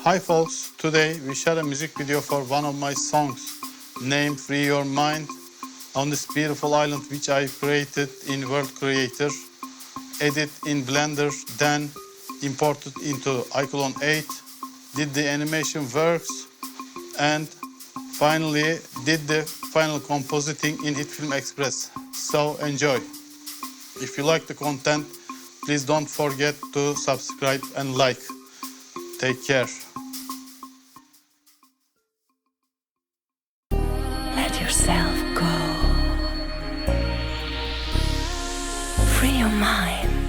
Hi folks, today we share a music video for one of my songs named Free Your Mind on this beautiful island which I created in World Creator, edit in Blender, then imported into Iclone 8, did the animation works, and finally did the final compositing in HitFilm Express. So enjoy. If you like the content, please don't forget to subscribe and like. Take care. Let yourself go. Free your mind.